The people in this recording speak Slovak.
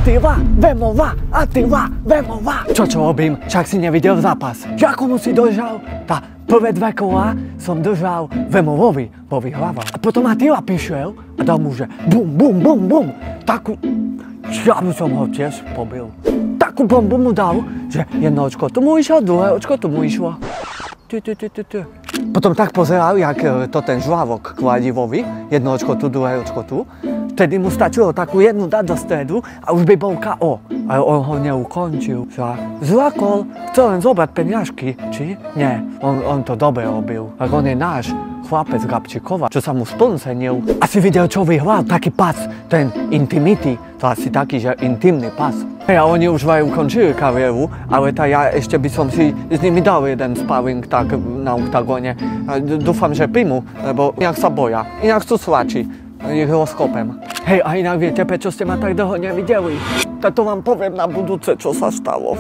Attila, Vemová. Čo robím? Však si nevidel zápas. Že ako mu si držal? Tá prvé 2 kola som držal Vemovovi, bo vyhrával. A potom Attila prišiel a dal mu, že bum. Takú... Ja by som ho tiež pobil. Takú bombu mu dal, že jedno očko tomu išlo, druhé očko tomu išlo. Potom tak pozeral, jak to ten žvávok Kladivovi, jedno očko tu, druhé očko tu. Vtedy mu stačilo takú jednu dať do stredu a už by bol K.O. Ale on ho neukončil. Zlakol, chcel len zobrať peniažky, či? Nie, on to dobre robil. Tak on je náš chlapec Gabčíkova, čo sa mu splnsenil. Asi videl, čo vyhral, taký pas, ten Intimity. To asi taký, že intimný pas. A oni už ukončili kariéru, ale ja ešte by som si s nimi dal jeden sparring tak na oktagóne. Dúfam, že príjmu, lebo inak sa boja, inak sú sláči. Ich rozkopem. Hej, a inak viete, prečo ste ma tak dlho nevideli? Tak to vám poviem na budúce, čo sa stalo.